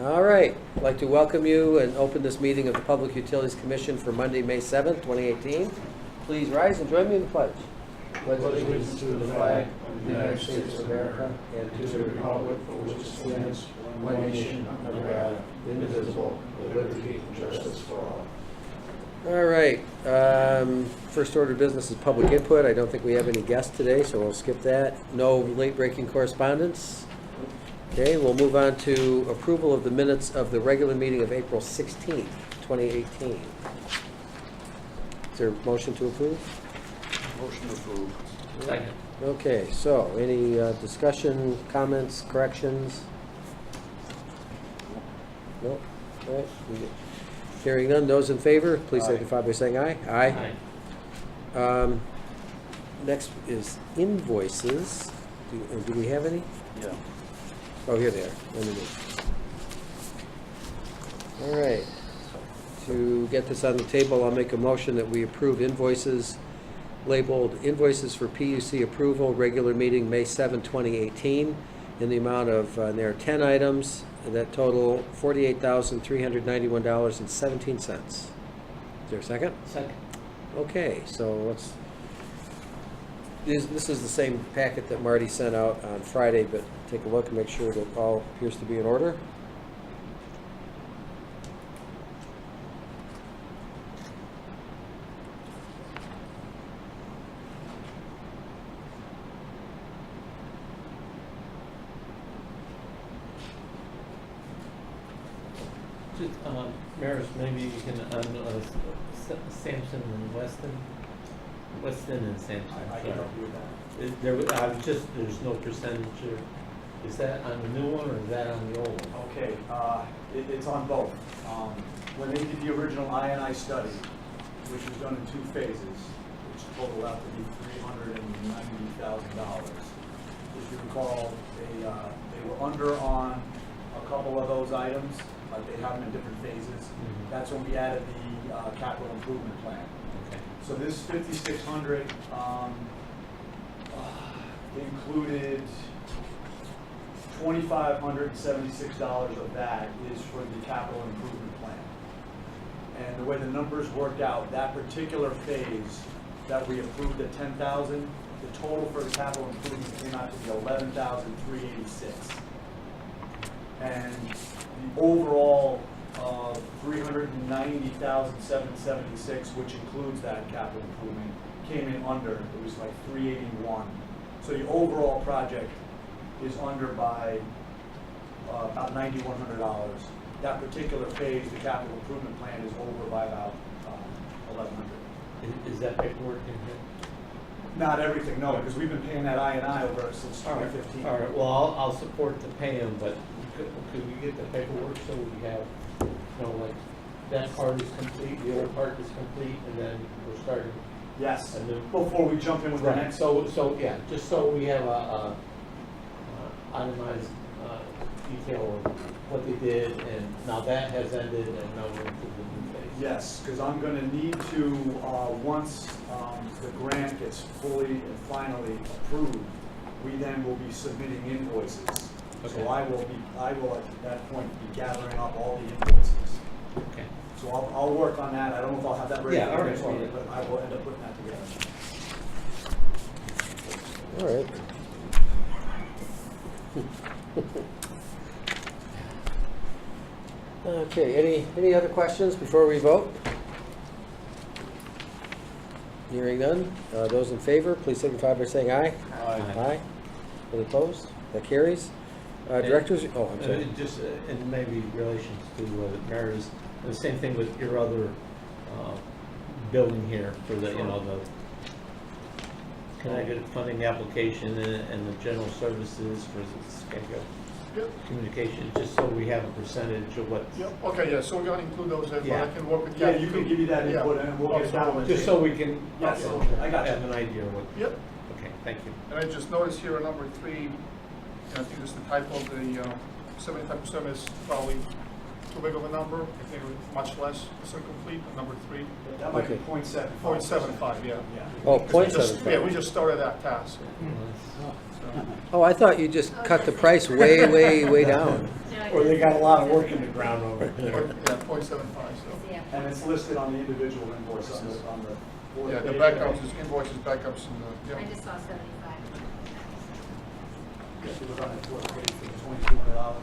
All right, I'd like to welcome you and open this meeting of the Public Utilities Commission for Monday, May 7th, 2018. Please rise and join me in the pledge. Pledge allegiance to the flag of the United States of America and to the republic for which it stands, one nation, under God, indivisible, with liberty and justice for all. All right, first order of business is public input. I don't think we have any guests today, so we'll skip that. No late-breaking correspondence. Okay, we'll move on to approval of the minutes of the regular meeting of April 16th, 2018. Is there a motion to approve? Motion approved. Second. Okay, so any discussion, comments, corrections? No? All right. Hearing none, those in favor, please Aye. signify by saying aye. Aye. Next is invoices. Do we have any? Yeah. Oh, here they are, underneath. All right, to get this on the table, I'll make a motion that we approve invoices labeled invoices for PUC approval, regular meeting, May 7, 2018, in the amount of, and there are 10 items that total $48,391.17. Is there a second? Second. Okay, so let's, this is the same packet that Marty sent out on Friday, but take a look and make sure that all appears to be in order. Just, Maris, maybe you can, Sampson and Weston and Sampson. I can help you with that. I was just, there's no percentage, or, is that on the new one or is that on the old one? Okay, it's on both. When they did the original I&I study, which was done in 2 phases, which totaled out to be $390,000. If you recall, they were under on a couple of those items, but they have them in different phases. Mhm. That's when we added the capital improvement plan. Okay. So this 5,600 included $2,576 of that is for the capital improvement plan. And the way the numbers worked out, that particular phase that we approved at 10,000, the total for the capital improvement came out to be 11,386. And the overall 390,776, which includes that capital improvement, came in under. It was like 381. So the overall project is under by about $9,100. That particular phase, the capital improvement plan, is over by about $1,100. Is that paperwork in here? Not everything, no, because we've been paying that I&I over since 2015. All right, well, I'll support the pay them, but could we get the paperwork so we have, like, that part is complete, the old part is complete, and then we're starting? Yes, a new. before we jump in with the Right, next. so, yeah, just so we have a itemized detail of what they did, and now that has ended, and now we're into the new phase. Yes, because I'm going to need to, once the grant gets fully and finally approved, we then will be submitting invoices. Okay. So I will at that point be gathering up all the invoices. Okay. So I'll work on that. I don't know if I'll have that ready Yeah, for all next right. meeting, but I will end up putting that together. All right. Okay, any other questions before we vote? Hearing none, those in favor, please signify by saying aye. Aye. Any opposed? That carries. Directors, oh, I'm sorry. Just in maybe relations to Mary's, the same thing with your other building here for the, the Connecticut funding application and the general services for Skagit Yep, communication, just so we have a percentage of what. yep, okay, yeah, so we're gonna include those, but Yeah. I can work with Yeah, Kathy. you can give me that Yeah. input and we'll get it down on the Just so we can Yes, I got you. have an idea of what. Yep, Okay, thank you. and I just noticed here on number 3, I think this is the typo, the 75% is probably too big of a number. I think it was much less, percent complete, number 3. That might be Okay. 0.75. 0.75, yeah. Yeah. Oh, Because we just- 0.75. Yeah, we just started that task. Oh, I thought you just cut the price way, way, way down. Yeah, 75. Or they got a lot of work in the ground over there. Yeah, 0.75, so. Yeah. And it's listed on the individual invoice on the. Yeah, the backups, is invoices, backups, and I yeah. just saw 75. Yes, it was on the fourth page for the $2,200.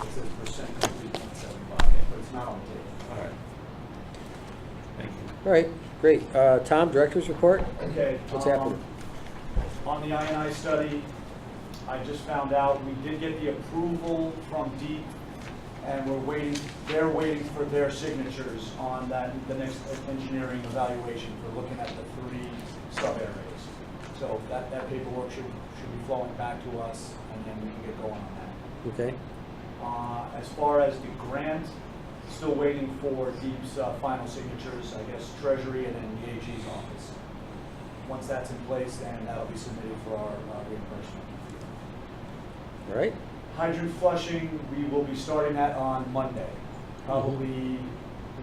It says percent complete 0.75, but it's not on the table. All right. Thank you. All right, great. Tom, director's report? Okay. What's happening? On the INI study, I just found out we did get the approval from DEEP, and they're waiting for their signatures on that, the next engineering evaluation for looking at the 3 sub-areas. So that paperwork should be flowing back to us, and then we can get going on that. Okay. As far as the grant, still waiting for DEEP's final signatures, I guess Treasury and then the AG's office. Once that's in place, then that'll be submitted for our reimbursement. All right. Hydrant flushing, we will be starting that on Monday. Probably,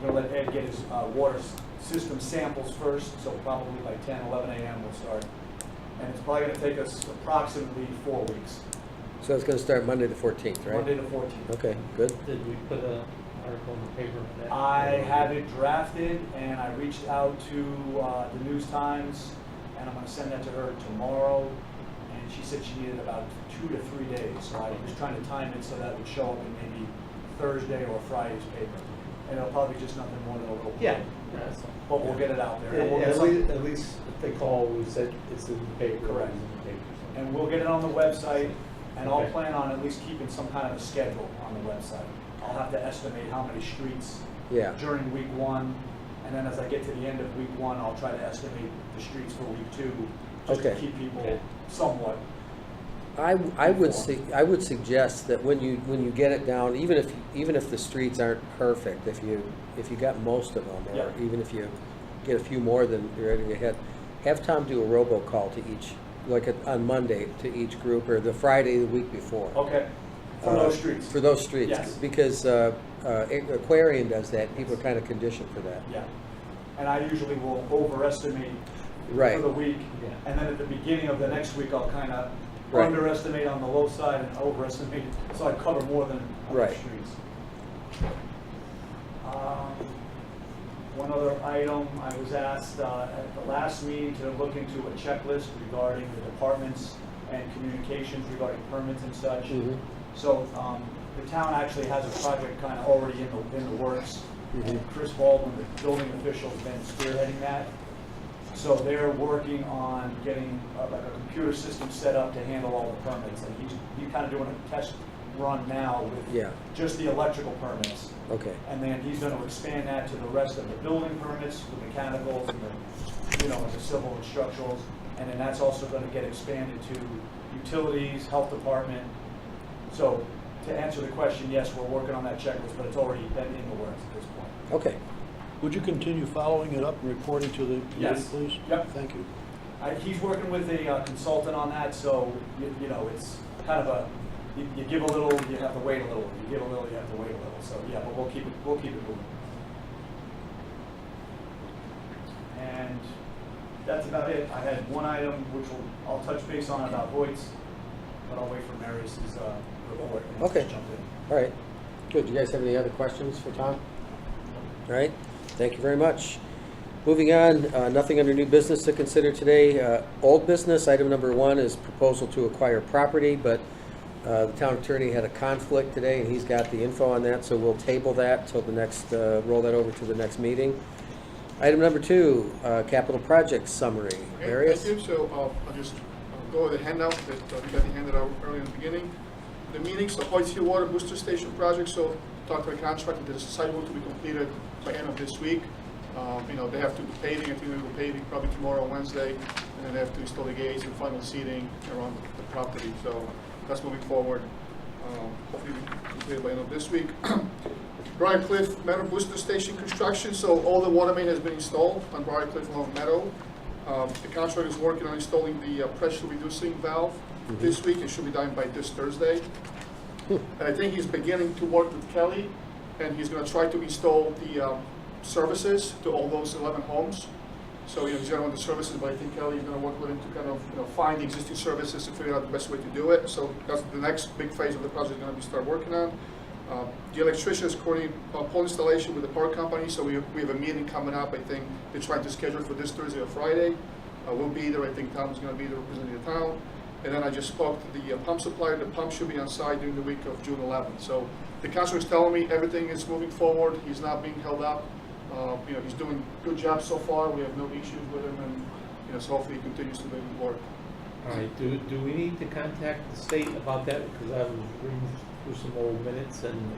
we're gonna let Ed get his water system samples first, so probably by 10, 11 a.m. we'll start. And it's probably gonna take us approximately 4 weeks, So it's going to start Monday the 14th, right? Monday the 14th. Okay, good. Did we put an article in the paper for that? I have it drafted, and I reached out to the News Times, and I'm gonna send that to her tomorrow. And she said she needed about 2 to 3 days, so I was trying to time it so that would show up in maybe Thursday or Friday's paper. And it'll probably just nothing more than a little. Yeah. That's all. But we'll get it out there. And we'll get At some- least, at least if they call, we said it's in the paper. Correct. It's in the paper, so. And we'll get it on the website, and I'll Okay. plan on at least keeping some kind of a schedule on the website. I'll have to estimate how many streets Yeah. during week 1, and then as I get to the end of week 1, I'll try to estimate the streets for week 2, just to Okay. keep people Okay. somewhat. I would suggest that when you get it down, even if the streets aren't perfect, if you got most of them, or Yeah. even if you get a few more than you're ready to hit, have Tom do a robocall to each, like on Monday to each group, or the Friday the week before. Okay, for those streets. For those streets. Yes. Because Aquarian does that, people are kind of conditioned for that. Yeah, and I usually will overestimate Right. for the week, Yeah. and then at the beginning of the next week, I'll kind of Right. underestimate on the low side and overestimate, so I cover more than other Right. streets. One other item, I was asked at the last meeting to look into a checklist regarding the departments and communications regarding permits and such. Mhm. So the town actually has a project kind of already in the works. And Chris Baldwin, the building official, has been spearheading that. So they're working on getting like a computer system set up to handle all the permits. And he's kind of doing a test run now with Yeah. just the electrical permits. Okay. And then he's going to expand that to the rest of the building permits, the mechanicals, and the civil and structurals. And then that's also going to get expanded to utilities, health department. So to answer the question, yes, we're working on that checklist, but it's already been in the works at this point. Okay. Would you continue following it up and reporting to the committee, Yes. please? Yep. Thank you. He's working with a consultant on that, so, it's kind of you give a little, you have to wait a little. You give a little, you have to wait a little. So, yeah, but we'll keep it moving. And that's about it. I had one item which I'll touch base on about Hoyt's, but I'll wait for Marius's report. and Okay. just jump in. All right. Good. You guys have any other questions for Tom? All right. Thank you very much. Moving on, nothing under new business to consider today. Old business, item number 1 is proposal to acquire property, but the town attorney had a conflict today, and he's got the info on that, so we'll table that till the next, roll that over to the next meeting. Item number 2, capital project summary. Okay, Marius? thank you. So I'll just go with the handout that we got handed out early in the beginning. The meetings, the Hoyt Hill Water Booster Station project, so talked to the contractor, there's a site work to be completed by end of this week. They have to do paving, I think they will paving probably tomorrow or Wednesday, and then they have to install the gates and final seating around the property. So that's moving forward. Hopefully we complete by end of this week. Briarcliff Meadow Booster Station construction, so all the water main has been installed on Briarcliff along Meadow. The contractor is working on installing the pressure reducing valve this week. It should be done by this Thursday. And I think he's beginning to work with Kelly, and he's going to try to install the services to all those 11 homes. So, he's gonna want the services, but I think Kelly's gonna work with him to kind of, find the existing services and figure out the best way to do it. So that's the next big phase of the project gonna be start working on. The electrician is coordinating pole installation with the power company, so we have a meeting coming up. I think they're trying to schedule it for this Thursday or Friday. We'll be there. I think Tom's gonna be there representing the town. And then I just spoke to the pump supplier. The pump should be on site during the week of June 11th. So the councilor is telling me everything is moving forward. He's not being held up. He's doing a good job so far. We have no issues with him, and so hopefully he continues to make it work. All right, do we need to contact the state about that? Because I was reading through some old minutes and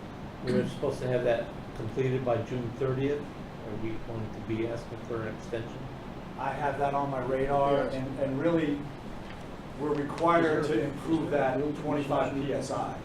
we were supposed to have that completed by June 30th. Are we going to be asking for an extension? I have that on my radar, Yes. and really, we're required to improve that 25 PSI. Right.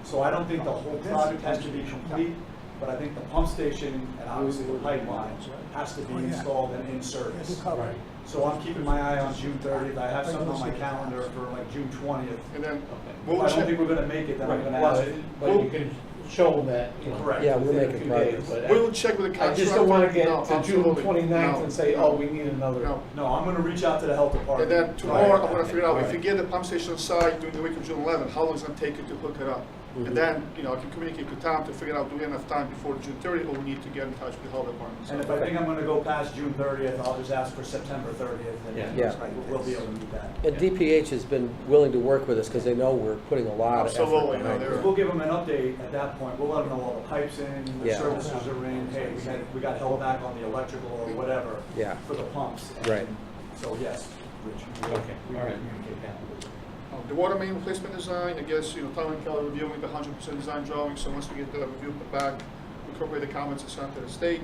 So I don't think the whole project has to be complete, but I think the pump station and obviously the pipeline has to be installed and in service. Right. So I'm keeping my eye on June 30th. I have something on my calendar for like June 20th. And then Okay. If we'll I don't check. think we're gonna make it, then I'm gonna Well, ask. but you can show them that, you know. Correct. Yeah, we'll within make a it few progress. days, but We'll check with the I contractor. just don't want to get No, to June absolutely. 29th No. and say, oh, we need another. No. No, I'm gonna reach out to the health And department. then tomorrow, I'm gonna figure out, if Right. you get the pump station site during the week of June 11th, how long it's gonna take you to hook it up? Mhm. And then, I can communicate with Tom to figure out, do we have enough time before June 30th, or we need to get in touch with the health department? So- And if I think I'm gonna go past June 30th, I'll just ask for September 30th, and Yeah. we'll be able to meet that. And DPH has been willing to work with us because they know we're putting a lot of effort Absolutely, no, behind they're- it. We'll give them an update at that point. We'll let them know all the pipes in, the Yeah. services are in, hey, we got held back on the electrical or whatever Yeah. for the pumps. And Right. So yes, Rich, Okay, we all right. communicate that. The water main replacement design, I guess, Tom and Kelly reviewing the 100% design drawing, so once we get the review back, we incorporate the comments and send to the state.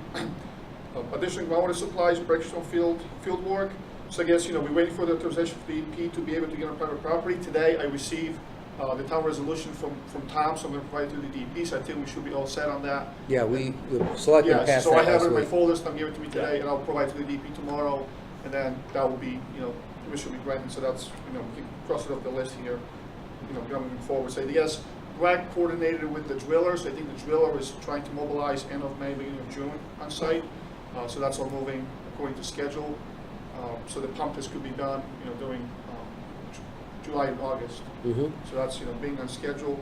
Additional groundwater supplies, Breakstone field work. So I guess, we're waiting for the authorization for the EP to be able to get on private property. Today, I received the town resolution from Tom, so I'm gonna provide it to the DEP, so I think we should be all set on that. Yeah, the selectmen Yes, passed so I that have it last in my week. folders, they'll give it to me today, and I'll provide it to the DP tomorrow, and then that will be, permission will be granted, so that's, we can cross it off the list here, going forward. So yes, Greg coordinated with the driller, so I think the driller is trying to mobilize end of May, beginning of June on site, so that's all moving according to schedule. So the pump test could be done, during July and August. Mhm. So that's, being on schedule.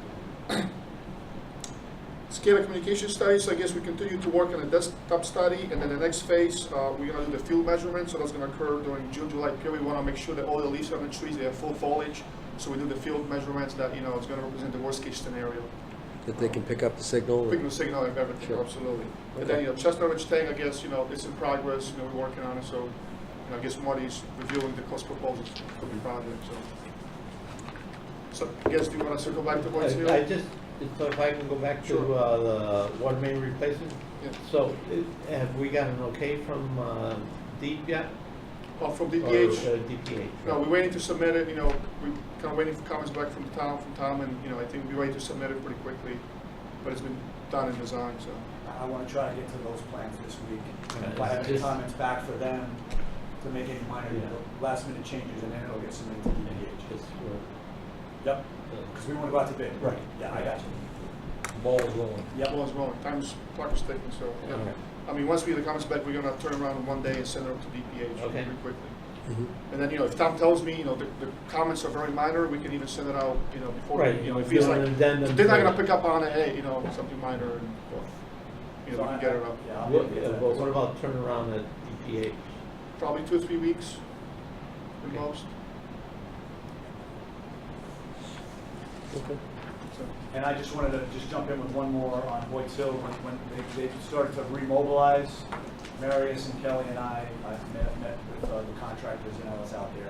SCADA communication studies, so I guess we continue to work on a desktop study, and then the next phase, we're gonna do the field measurement, so that's gonna occur during June, July period. We wanna make sure that all the leaves on the trees, they have full foliage, so we do the field measurements that, it's gonna represent the worst case scenario. That they can pick up the signal. Picking the signal and everything, Sure. absolutely. And Okay. then, Chestnut Ridge tank, I guess, it's in progress, we're working on it, so, I guess Marty's reviewing the cost proposals for the project, so. So, I guess, do you wanna circle back to Boyd's Hill? I just, so if I can go back to Sure. the water main replacement. Yeah. So have we got an okay from DEP yet? From Or, DPH? DPH? No, we're waiting to submit it, we're kind of waiting for comments back from Tom, and, I think we're ready to submit it pretty quickly, but it's been done in design, so. I wanna try to get to those plans this week. Okay. If I have any Just- comments back for them to make any minor, last minute changes, and then it'll get submitted to DPH. Just, Yep, because we wanna go out to bid. Right. Yeah, I got you. ball rolling. Yep. Well, it's wrong, clock is ticking, so, yeah. Okay. I mean, once we get the comments back, we're gonna turn around in one day and send it up to DPH Okay. pretty quickly. Mhm. And then, if Tom tells me, the comments are very minor, we can even send it out, before, Right, if he's do like, an addendum if they're not to- gonna pick up on it, hey, something minor, and, we So can get it up. Yeah, I'll be able What, to get that. but what about turnaround at DPH? Probably 2 or 3 weeks, at Okay. most. Okay. So, And I just wanted to just jump in with one more on Boyd's Hill. When they started to remobilize, Marius and Kelly and I met with the contractors and us out there.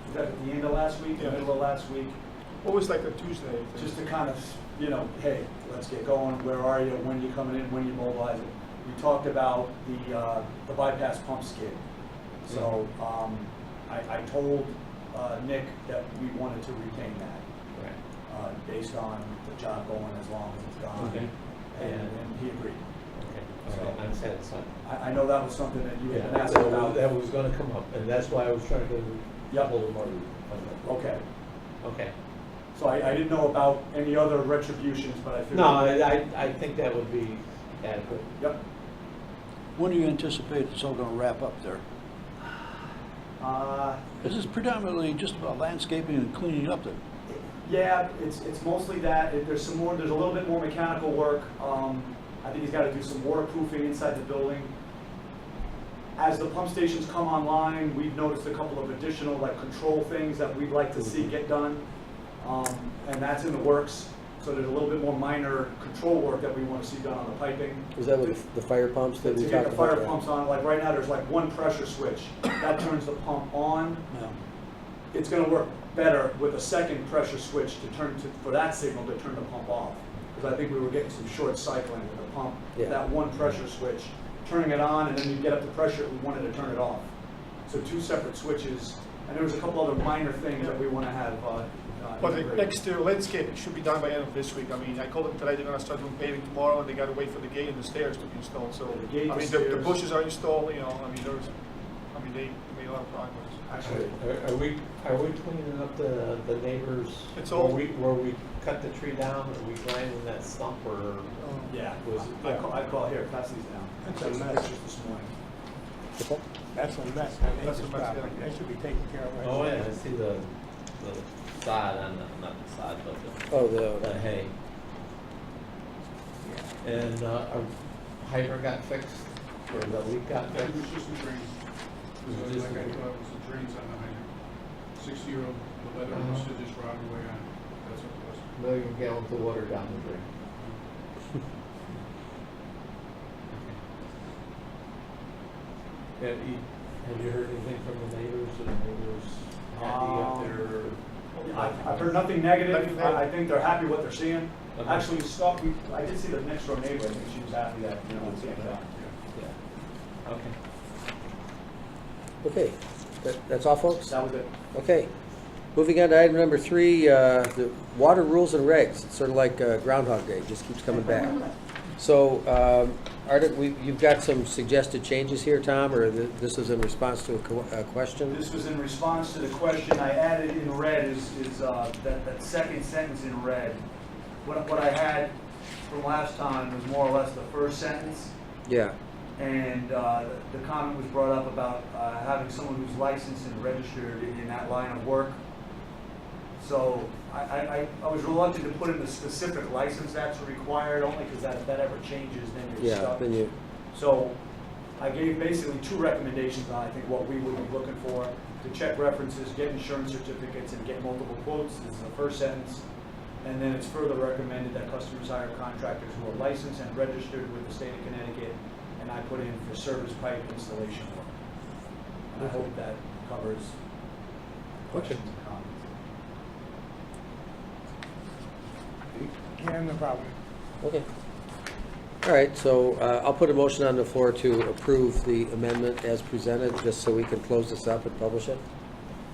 Was that at the end of last week, the Yeah. middle of last week? always like a Tuesday. I think. Just to kind of, hey, let's get going, where are you, when you coming in, when you mobilizing? We talked about the bypass pump skid. So, I told Nick that we wanted to retain that, based on the job going as long as it's gone. Okay. And he agreed. Okay, all right, I'm satisfied. I know that was something that you had been Yeah, asking about. that was gonna come up, and that's why I was trying to Yep. hold them on. Okay, Okay. so I didn't know about any other retributions, but I figured. No, I think that would be adequate. Yep. When do you anticipate it's all gonna wrap up there? This is predominantly just about landscaping and cleaning up there. Yeah, it's mostly that. There's a little bit more mechanical work. I think he's got to do some waterproofing inside the building. As the pump stations come online, we've noticed a couple of additional like control things that we'd like to see get done. And that's in the works. So there's a little bit more minor control work that we want to see done on the piping. Is that with the fire pumps that To we get talked the fire about? pumps on, like right now, there's like one pressure switch. That turns the pump on. No. It's gonna work better with a second pressure switch for that signal to turn the pump off. Because I think we were getting some short cycling with the pump. Yeah. That one pressure switch, turning it on, and then you get up the pressure, we wanted to turn it off. So two separate switches, and there was a couple other minor things that we wanna have, But the integrated. exterior landscaping should be done by end of this week. I mean, I called them today, they're gonna start doing paving tomorrow, and they gotta wait for the gate and the stairs to be installed, so. The gate, I mean, the the stairs. bushes are installed, you know, they made a lot of progress. Actually, Are we cleaning up the neighbors? It's all- Where we cut the tree down, are we grinding that stump, or? yeah, Was it- I call here, pass these down. That's a There's some mess. pictures this morning. That's a mess. That's a mess, yeah. That should be taken care of right Oh, away. yeah, I see the sod on the, not the sod, but Oh, the hay. And, our hydrant got fixed, or the leak got It fixed? was just a drain. It was So just like a I drain. thought it was the drains on the hydrant. 60-year-old, the leather must have just rotted away on it. That's what it was. Million gallons of water down the drain. Have you heard anything from the neighbors? Are the neighbors happy up there? I've heard nothing negative. Nothing negative. I think they're happy what they're seeing. Okay. Actually, I did see the next door neighbor. I think she was happy that, you know, it's getting done. Yeah. Okay. Okay, that's all, folks? That was it. Okay. Moving on to item number 3, the water rules and regs. It's sort of like Groundhog Day, just keeps coming back. So, Art, you've got some suggested changes here, Tom, or this is in response to a question? This was in response to the question I added in red is that second sentence in red. What I had from last time was more or less the first sentence. Yeah, And the comment was brought up about having someone who's licensed and registered in that line of work. So I was reluctant to put in the specific license that's required, only because if that ever changes, then you're yeah, stuck. then you, So I gave basically 2 recommendations on, I think, what we would be looking for: to check references, get insurance certificates, and get multiple quotes. This is the first sentence. And then it's further recommended that customers hire contractors who are licensed and registered with the state of Connecticut, and I put in for service pipe installation work. And I hope that covers questions and comments. Yeah, no problem. okay. All right, so I'll put a motion on the floor to approve the amendment as presented, just so we can close this up and publish it.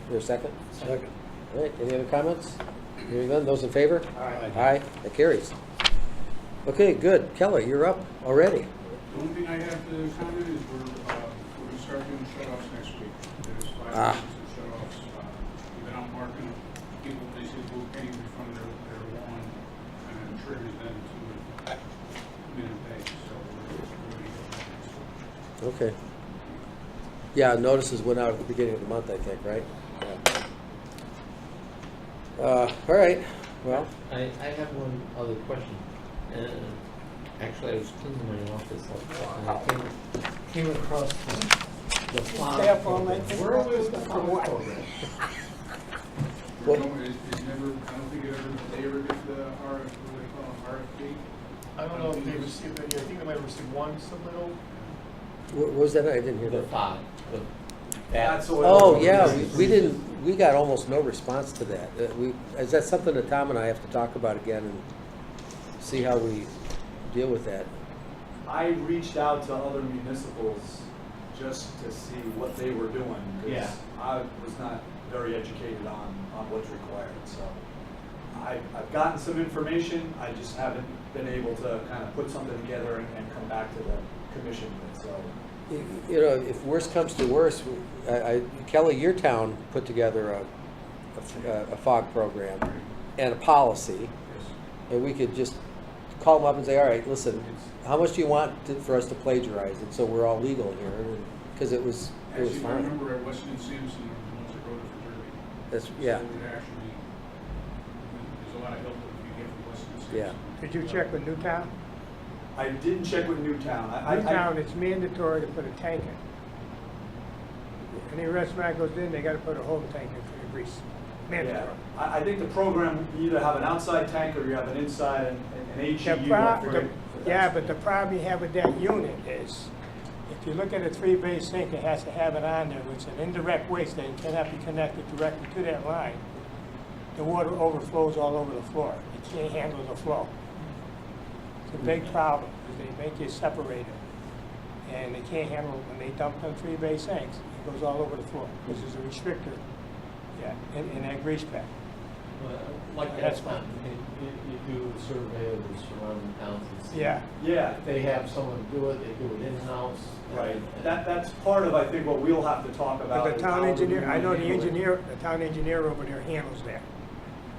Is there a second? Second. All right, any other comments? Hearing none, those in favor? Aye. Aye, that carries. Okay, good. Kelly, you're up already. The only thing I have to comment is we're going to start doing shut-offs next week. There's 5 Ah. instances of shut-offs. We've been out marking, people basically will pay in front of their lawn, and it triggers them to minute pay, so we're going to get that next week. Okay. Yeah, notices went out at the beginning of the month, I think, right? Yeah. All right, well, I have one other question. Actually, I was cleaning my office up, and I came across the farm Stay up all night program. thinking Where about was this the stuff farm or what? program? Well- It never, I don't think they ever did the what do they call it, RFP. I don't know if they received any, I think they might have received one submittal. what was that? I didn't hear The that. five. That's oil. Oh, yeah, we didn't, we got almost no response to that. Is that something that Tom and I have to talk about again and see how we deal with that? I reached out to other municipals just to see what they were doing. 'Cause Yeah. I was not very educated on what's required, so. I've gotten some information, I just haven't been able to kind of put something together and come back to the commission with it, so. You know, if worse comes to worse, Kelly, your town put together a fog program and a policy, and we could just call them up and say, all right, listen, how much do you want for us to plagiarize it, so we're all legal here? Because it was was As you fine. remember, at Weston and Sampson, are the ones that wrote it for Derby. That's, So yeah, it would actually, there's a lot of help that you get from Weston and Sampson. yeah. Did you check with Newtown? I didn't check with Newtown. Newtown, it's mandatory to put a tank in. Any restaurant goes in, they gotta put a whole tank in for the grease. Yeah, Mandatory. I think the program, you either have an outside tank or you have an inside, and an HEU. The I prob- forget the- for that. Yeah, but the problem you have with that unit is, if you look at a three-bay sink, it has to have it on there, which is an indirect waste that cannot be connected directly to that line. The water overflows all over the floor. It can't handle the flow. It's a big problem, because they make you separate it. And they can't handle, when they dump them three-bay sinks, it goes all over the floor, because there's a restrictor, yeah, in that grease pack. Like That's that's fine, you do a survey of the surrounding towns and see. Yeah, Yeah, If they have someone do it, they do it in-house. right. and- That's part of, I think, what we'll have to talk about. but the is town how do we engineer, I know the handle it. engineer, the town engineer over there handles that.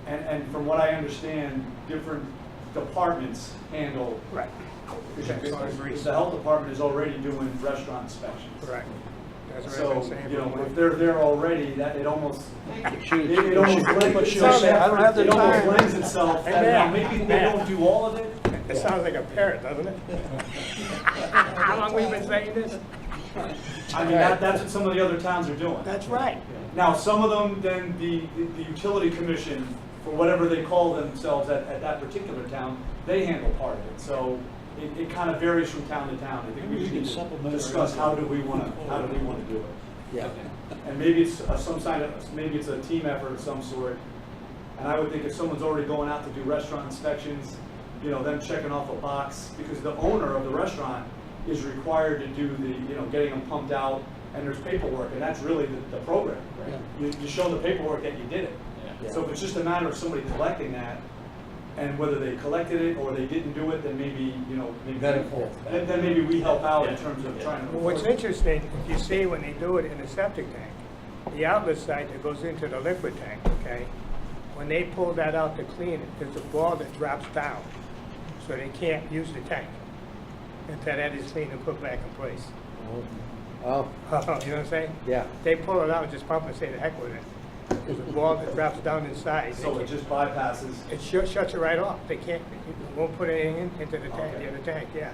And from what I understand, different departments handle, Right. because the health department is already doing restaurant inspections. Right. That's what I've So, been saying. you know, for a if while. they're there already, that it almost, She- it almost she- lends but she itself, was saying, I don't have the it almost time. lends itself, Hey, that now man. maybe they don't do all of it. It sounds like a parrot, doesn't it? How long we been saying this? I mean, that's what some of the other towns are doing. That's right. Now, some of them, then the utility commission, for whatever they call themselves at that particular town, they handle part of it. So it kind of varies from town to town. I think we You just can need to supplement discuss our- how do we want to do it. Yeah. And maybe it's maybe it's a team effort of some sort. And I would think if someone's already going out to do restaurant inspections, you know, them checking off a box, because the owner of the restaurant is required to do the, you know, getting them pumped out, and there's paperwork, and that's really the program. You show the paperwork that you did it. Yeah. So if it's just a matter of somebody collecting that, and whether they collected it or they didn't do it, then maybe, you know, maybe. Better for it. Then maybe we help out in terms of trying to. Well, what's interesting, if you see when they do it in the septic tank, the outlet side that goes into the liquid tank, okay? When they pull that out to clean it, there's a ball that drops down, so they can't use the tank until that is cleaned and put back in place. Oh, You know what I'm saying? yeah. They pull it out and just pump and say the heck with it. There's a ball that drops down inside. They So it can't- just bypasses. It shuts it right off. They can't, won't put anything into the tank, the other tank, yeah.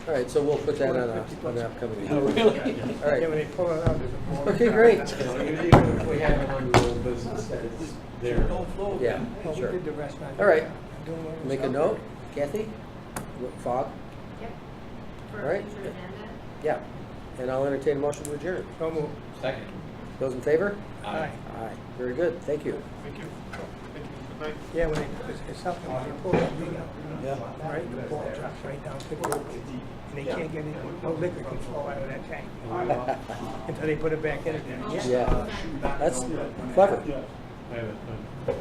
All right, so we'll put that on an upcoming Oh, meeting. really? All Yeah, right. when they pull it out, there's a ball. Okay, great. You know, even if we have it under old business, that it's there. Don't flow. Yeah, Well, we sure. did the restaurant. All right. I'm doing one Make a myself. note, Kathy? Fog? Yep. For All right. future agenda. Yeah. And I'll entertain a motion to adjourn. So moved. Second. Those in favor? Aye. Aye. Very good, thank you. Thank you. Thank you. Good night. Yeah, when it's something, when they pull that thing out, Yeah. right, the ball drops right down to the road. And they can't get it, no liquor can flow out of that tank. Until they put it back in again. Yeah, that's clever. I have it.